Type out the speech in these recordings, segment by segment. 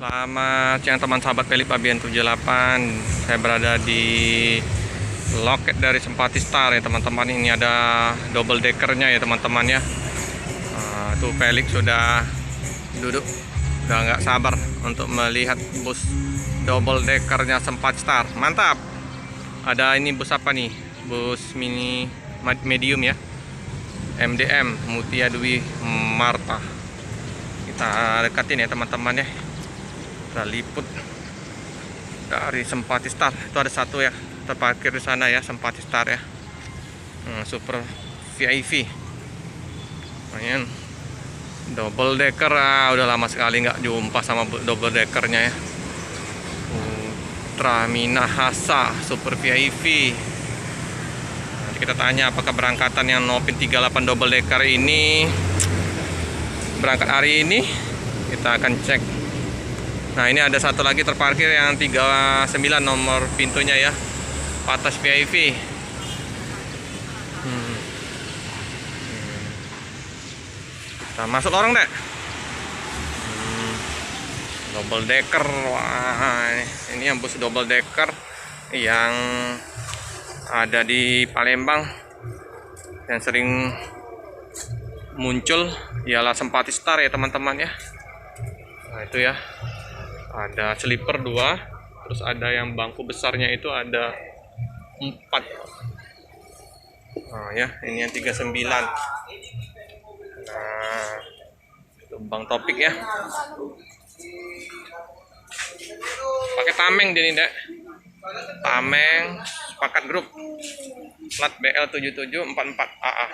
Selamat siang teman sahabat Pelip Abian 78. Saya berada di loket dari Sempati Star ya teman-teman. Ini ada double deckernya ya teman-teman ya. Tuh Felix sudah duduk, udah nggak sabar untuk melihat bus double deckernya Sempati Star. Mantap. Ada ini bus apa nih? Bus mini medium ya, MDM Mutia Dwi Marta. Kita dekatin ya teman-teman ya. Kita liput dari Sempati Star. Itu ada satu ya terparkir di sana ya, Sempati Star ya. Super VIP. Lumayan. Double decker, udah lama sekali nggak jumpa sama double deckernya ya. Putra Minahasa Super VIP. Nanti kita tanya apakah berangkatan yang Nopin 38 double decker ini berangkat hari ini. Kita akan cek. Nah, ini ada satu lagi terparkir yang 39 nomor pintunya ya, Patas VIP. Kita masuk lorong deh. Double decker. Wah, ini yang bus double decker yang ada di Palembang yang sering muncul ialah Sempati Star ya teman-teman ya. Nah, itu ya. Ada sleeper 2, terus ada yang bangku besarnya itu ada 4. Nah ya, ini yang 39. Nah, itu Bang Topik ya. Pakai tameng dia nih, Dek. Tameng sepakat grup. Plat BL7744AA.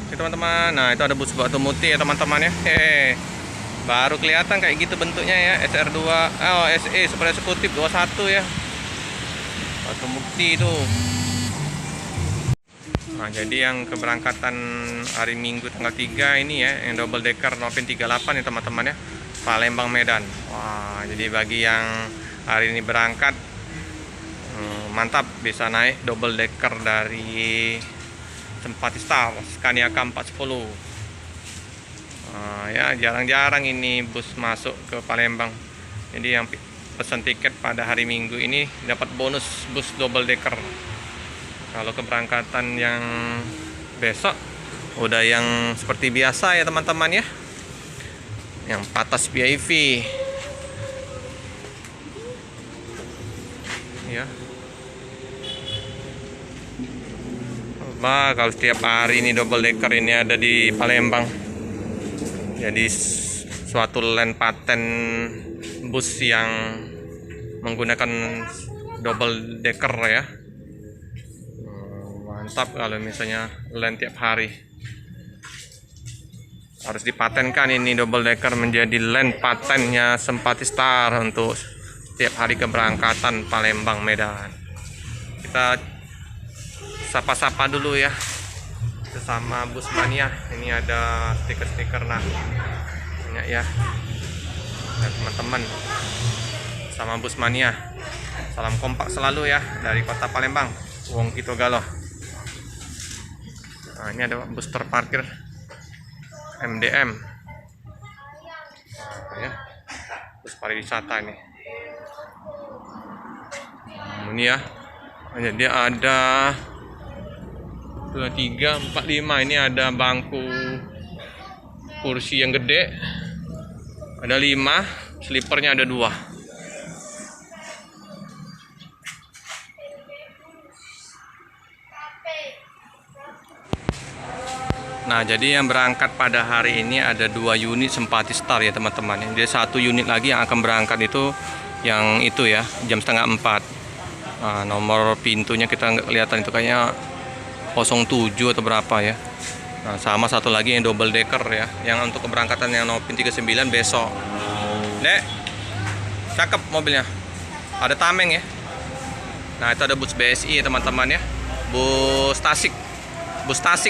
Oke teman-teman. Nah, itu ada bus batu muti ya teman-teman ya. Baru kelihatan kayak gitu bentuknya ya, SR2 SE Super Eksekutif 21 ya, batu muti itu. Nah, jadi yang keberangkatan hari Minggu tanggal 3 ini ya, yang double decker Nopin 38 ya teman-teman ya, Palembang Medan. Wah, jadi bagi yang hari ini berangkat mantap, bisa naik double decker dari Sempati Star Scania K410. Ya, jarang-jarang ini bus masuk ke Palembang. Jadi yang pesan tiket pada hari Minggu ini dapat bonus bus double decker. Kalau keberangkatan yang besok udah yang seperti biasa ya teman-teman ya, yang Patas VIP ya. Kalau setiap hari ini double decker ini ada di Palembang. Jadi suatu land paten bus yang menggunakan double decker ya. Mantap kalau misalnya land tiap hari. Harus dipatenkan ini double decker menjadi land patennya Sempati Star untuk setiap hari keberangkatan Palembang Medan. Kita sapa-sapa dulu ya sama Bus Mania. Ini ada stiker-stiker nah banyak ya. Dan teman-teman sama Bus Mania, salam kompak selalu ya dari kota Palembang, Wong Kito Galo. Nah, ini ada bus terparkir MDM ya, bus pariwisata ini. Ini ya, jadi ada 2, 3, 4, 5. Ini ada bangku kursi yang gede, ada 5, sleepernya ada 2. Nah, jadi yang berangkat pada hari ini ada 2 unit Sempati Star ya teman-teman. Jadi 1 unit lagi yang akan berangkat itu yang itu ya, jam setengah 4. Nah, nomor pintunya kita nggak kelihatan, itu kayaknya 07 atau berapa ya. Nah, sama satu lagi yang double decker ya, yang untuk keberangkatan yang Nopin 39 besok. Dek, cakep mobilnya, ada tameng ya. Nah, itu ada bus BSI ya teman-teman ya, bus Tasik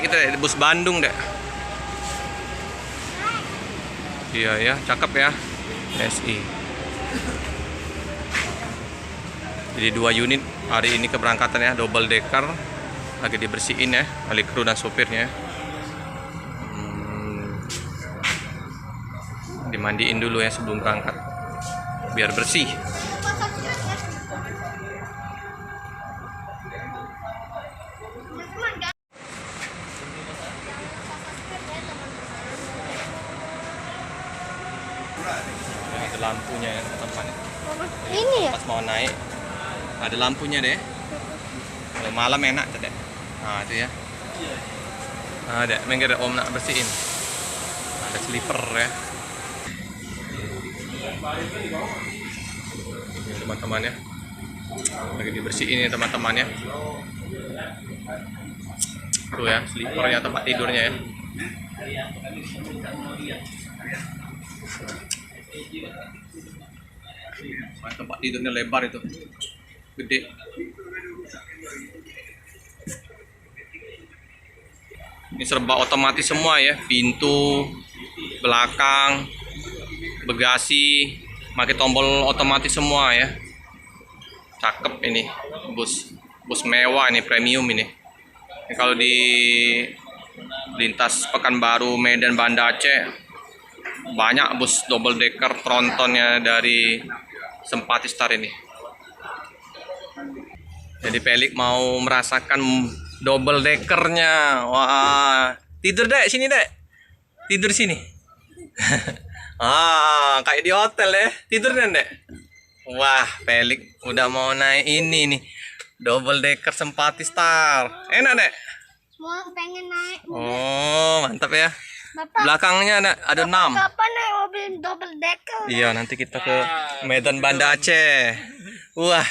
itu ya, bus Bandung dek. Iya ya, cakep ya, BSI. Jadi 2 unit hari ini keberangkatannya double decker, lagi dibersihin ya oleh kru dan sopirnya. Dimandiin dulu ya sebelum berangkat biar bersih. Ada lampunya ya teman-teman. Ini ya? Pas mau naik ada lampunya deh. Kalau malam enak tuh deh. Nah itu ya. Ada minggir om nak bersihin. Ada slipper ya. Ini teman-teman ya. Lagi dibersihin ya teman-teman ya. Tuh ya, slippernya tempat tidurnya ya. Tempat tidurnya lebar itu. Gede. Ini serba otomatis semua ya, pintu, belakang, bagasi, pakai tombol otomatis semua ya. Cakep ini, bus mewah ini, premium ini. Ini kalau di lintas Pekanbaru, Medan, Banda Aceh banyak bus double decker trontonnya dari Sempatistar ini. Jadi Pelik mau merasakan double deckernya. Wah, tidur dek sini dek, tidur sini. Kayak di hotel ya, tidur dek. Wah, Pelik udah mau naik ini nih, double decker Sempatistar. Enak dek? Mau pengen naik. Oh, mantap ya. Bapak, Belakangnya ada 6. kapan naik mobil double decker? Iya, nanti kita ke Medan Banda Aceh. Wah,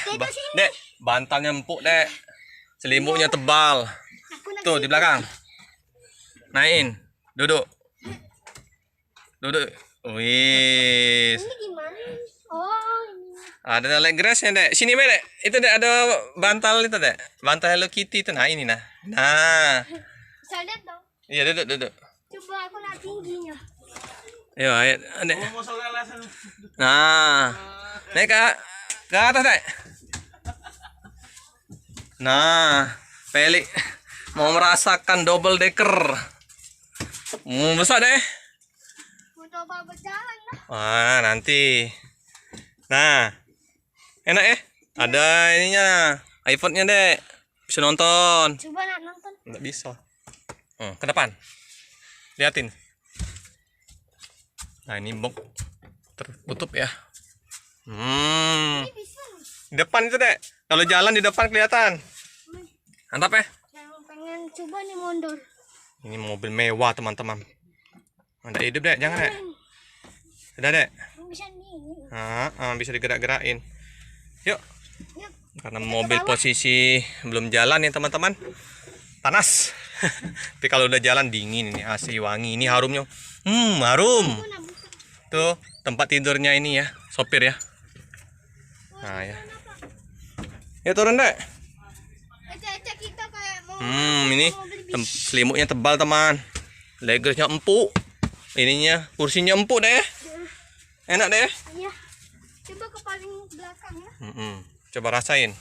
dek, bantalnya empuk dek, selimutnya tebal. Tuh di belakang. Naikin, duduk, duduk. Wih, Ini gimana? Oh, ini. ada leg grassnya dek. Sini dek, itu dek ada bantal itu dek, bantal Hello Kitty itu. Nah ini nah, Bisa lihat dong. iya duduk duduk. Coba aku nak tingginya. Ayo, ayo, dek. Nah, naik ke atas dek. Nah, Pelik mau merasakan double decker. Besar deh. Mau coba berjalan lah. Wah, nanti. Nah, enak ya? Ada ininya, iPhone-nya dek. Bisa nonton. Coba nak nonton. Nggak bisa. Ke depan. Liatin. Nah, ini box tertutup ya. Ini bisa. Di depan itu dek. Kalau jalan di depan kelihatan. Mantap ya? Yang pengen coba nih mundur. Ini mobil mewah teman-teman. Anda hidup dek, jangan dek. Udah dek. Bisa nih. Bisa digerak-gerakin. Yuk. Yuk. Karena mobil posisi belum jalan ya teman-teman. Panas. Tapi kalau udah jalan dingin ini, asli wangi. Ini harumnya. Harum. Aku nak buka. Tuh tempat tidurnya ini ya, sopir ya. Nah ya. Ya turun dek. Ecek-ecek kita kayak mau. Ini selimutnya tebal teman. Leggresnya empuk. Ininya kursinya empuk deh. Enak deh. Iya. Coba ke paling belakang ya. Coba rasain.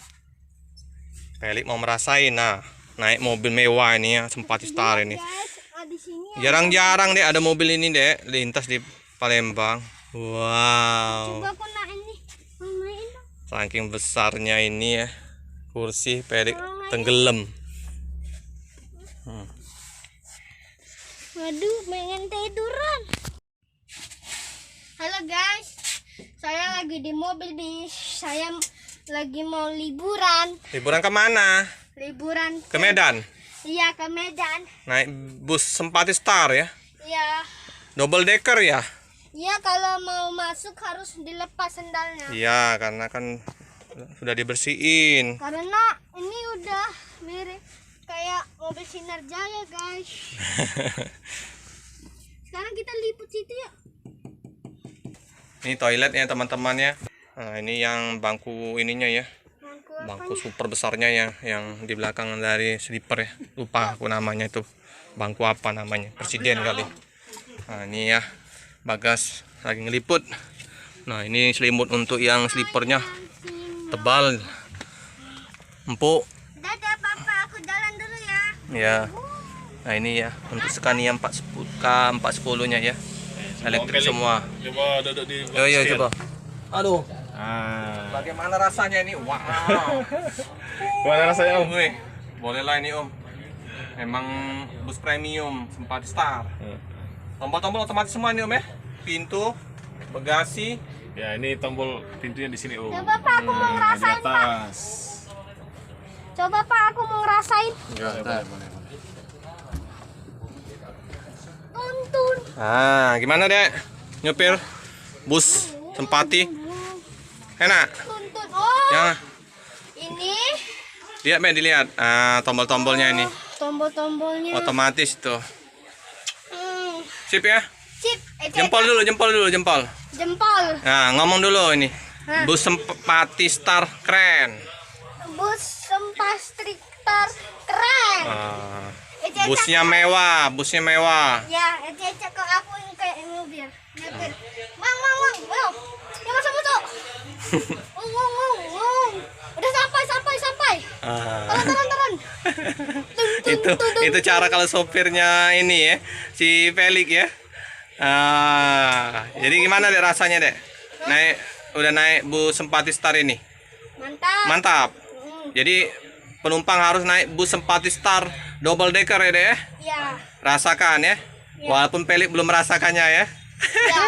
Pelik mau merasain. Nah, naik mobil mewah ini ya, Sempatistar ini. Guys, di sini Jarang-jarang deh ada mobil ini deh lintas di Palembang. Wow. coba aku nak ini. Main dong. Saking besarnya ini ya. Kursi Pelik tenggelam. Waduh, pengen tiduran. Halo guys, saya lagi di mobil bis. Saya lagi mau liburan. Liburan kemana? Liburan Ke Medan. Iya, ke Medan. Naik bus Sempatistar ya. Iya. Double decker ya. Iya, kalau mau masuk harus dilepas sendalnya. Iya, karena kan sudah dibersihin. Karena ini udah mirip kayak mobil Sinar Jaya guys. Sekarang kita liput situ ya. Ini toiletnya teman-teman ya. Nah, ini yang bangku ininya ya. Bangku super besarnya ya, yang di belakang dari sleeper ya. Lupa aku namanya itu. Bangku apa namanya? Presiden kali. Nah, ini ya. Bagas lagi ngeliput. Nah, ini selimut untuk yang sleepernya tebal. Empuk. Dadah papa, aku jalan dulu ya. Ya. Nah, ini ya untuk Scania 410 K410 nya ya. elektrik semua. Coba duduk di Oh iya setir. coba. Aduh. Ah. Bagaimana rasanya ini? Wow. Gimana rasanya, Om? Wih, boleh lah ini Om. Memang bus premium Sympati Star. Tombol-tombol otomatis semua ini Om ya. Pintu, bagasi. Ya, ini tombol pintunya di sini, Om. Coba Pak, aku mau Di ngerasain Pak. atas. Coba Pak, aku mau ngerasain. Boleh. Tuntun. Ah, gimana Dek? Nyupir bus Sympati? Enak? Tuntun. Oh, Ya, ini lihat Be, dilihat. Ah, tombol-tombolnya ini. tombol-tombolnya. Otomatis tuh. Hmm. Sip ya? Sip. Jempol dulu, jempol. Jempol. Nah, ngomong dulu ini. Hah? Bus Sympati Star keren. Bus Sympati keren. Ah, Ece-ece busnya kok- mewah. Ya, ece kok aku yang kayak mobil. Nyepir. Mang. Ayo. Ya masuk. Ngong. Udah sampai. Ah. Turun. itu cara kalau sopirnya ini ya, si Felix ya. Ah, jadi gimana Dek rasanya Dek? Udah naik bus Sympati Star ini? Mantap. Mantap. Hmm. Jadi penumpang harus naik bus Sympati Star double decker ya Dek ya? Ya. Rasakan ya. Walaupun Felix belum merasakannya ya. Ya.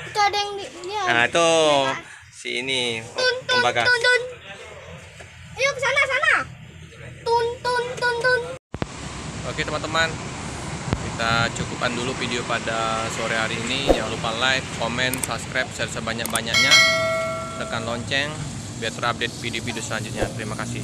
Itu ada yang dia. Nah, itu si ini pembagas. Tun. Ayo ke sana. Tun. Oke teman-teman, kita cukupkan dulu video pada sore hari ini. Jangan lupa like, komen, subscribe, share sebanyak-banyaknya. Tekan lonceng biar terupdate video-video selanjutnya. Terima kasih.